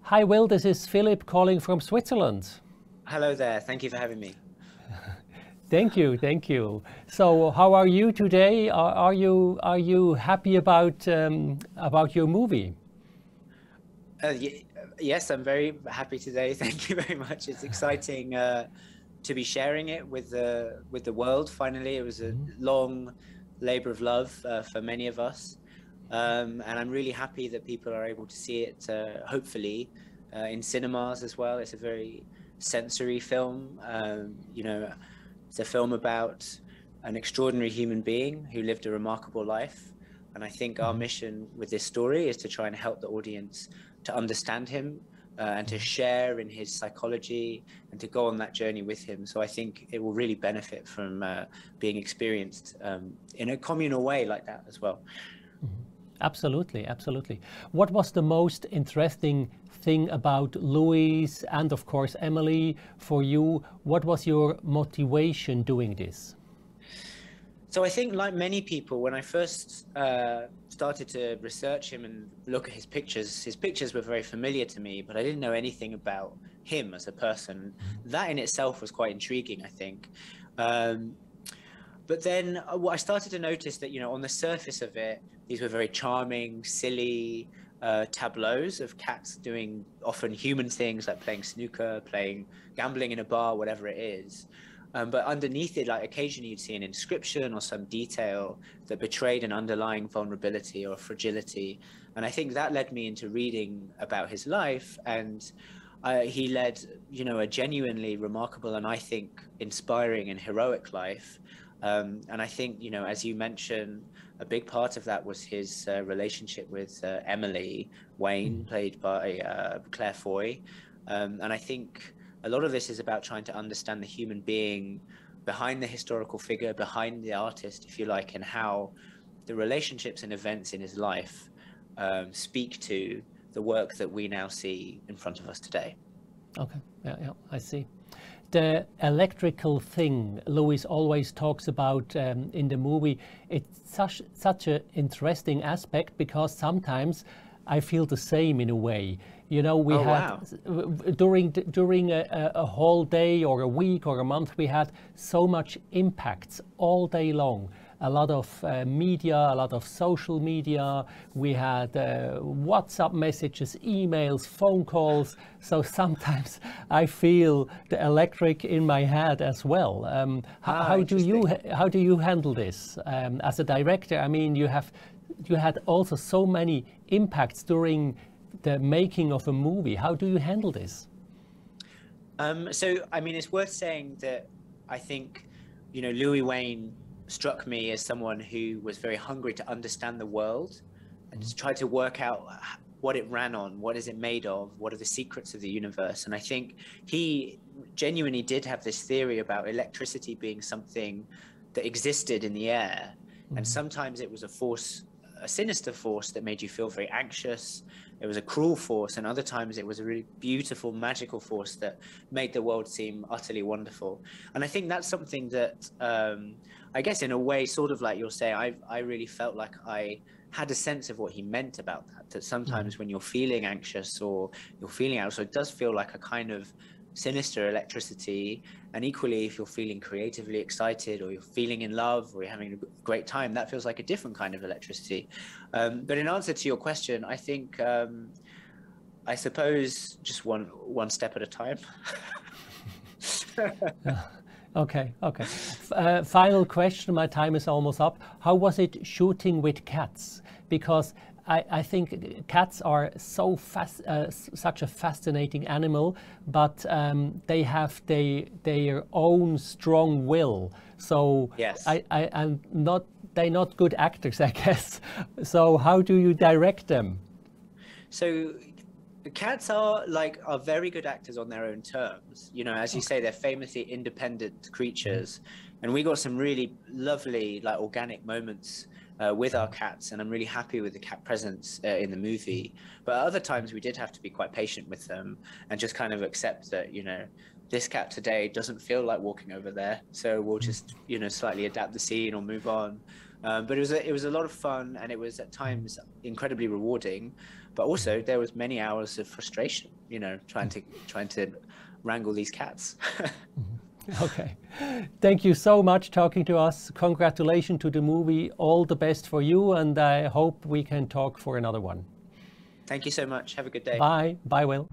Hi Will, this is Philip calling from Switzerland. Hello there. Thank you for having me. Thank you, thank you. So, how are you today? Are you happy about your movie? Yes, I'm very happy today. Thank you very much. It's exciting to be sharing it with the world. Finally, it was a long labor of love for many of us, and I'm really happy that people are able to see it. Hopefully, in cinemas as well. It's a very sensory film. It's a film about an extraordinary human being who lived a remarkable life. And I think our mission with this story is to try and help the audience to understand him and to share in his psychology and to go on that journey with him. So I think it will really benefit from being experienced in a communal way like that as well. Absolutely, absolutely. What was the most interesting thing about Louis and of course Emily for you? What was your motivation doing this? So I think, like many people, when I first started to research him and look at his pictures were very familiar to me, but I didn't know anything about him as a person. That in itself was quite intriguing, I think. But then what I started to notice that, on the surface of it, these were very charming, silly tableaus of cats doing often human things like playing snooker, gambling in a bar, whatever it is. But underneath it, like occasionally you'd see an inscription or some detail that betrayed an underlying vulnerability or fragility. And I think that led me into reading about his life. And he led, a genuinely remarkable and I think inspiring and heroic life. And I think, as you mentioned, a big part of that was his relationship with Emily, Wain, played by Claire Foy. And I think a lot of this is about trying to understand the human being behind the historical figure, behind the artist, if you like, and how the relationships and events in his life speak to the work that we now see in front of us today. Okay, yeah, I see. The electrical thing Louis always talks about in the movie, it's such an interesting aspect because sometimes I feel the same in a way. We had during a whole day or a week or a month, we had so much impacts all day long. A lot of media, a lot of social media. We had WhatsApp messages, emails, phone calls. So sometimes I feel the electric in my head as well. How do you handle this as a director? I mean, you had also so many impacts during the making of a movie. How do you handle this? So, I mean, it's worth saying that I think, Louis Wain struck me as someone who was very hungry to understand the world and to try to work out what it ran on, what is it made of, what are the secrets of the universe. And I think he genuinely did have this theory about electricity being something that existed in the air. And sometimes it was a sinister force that made you feel very anxious. It was a cruel force, and other times it was a really beautiful, magical force that made the world seem utterly wonderful. And I think that's something that, I guess in a way, sort of like you're saying, I really felt like I had a sense of what he meant about that, that sometimes when you're feeling anxious or you're feeling out, so it does feel like a kind of sinister electricity. And equally, if you're feeling creatively excited or you're feeling in love or you're having a great time, that feels like a different kind of electricity. But in answer to your question, I think, I suppose just one step at a time. Okay. Final question, my time is almost up. How was it shooting with cats? Because I think cats are such a fascinating animal, but they have their own strong will. So yes, they're not good actors, I guess. So how do you direct them? So cats are very good actors on their own terms. As you say, they're famously independent creatures, and we got some really lovely, organic moments with our cats, and I'm really happy with the cat presence in the movie. But other times we did have to be quite patient with them and just kind of accept that, this cat today doesn't feel like walking over there, so we'll just, slightly adapt the scene or move on. But it was a lot of fun, and it was at times incredibly rewarding. but also there was many hours of frustration, you know, trying to wrangle these cats. Okay. Thank you so much talking to us. Congratulations to the movie. All the best for you, and I hope we can talk for another one. Thank you so much. Have a good day. Bye. Bye, Will.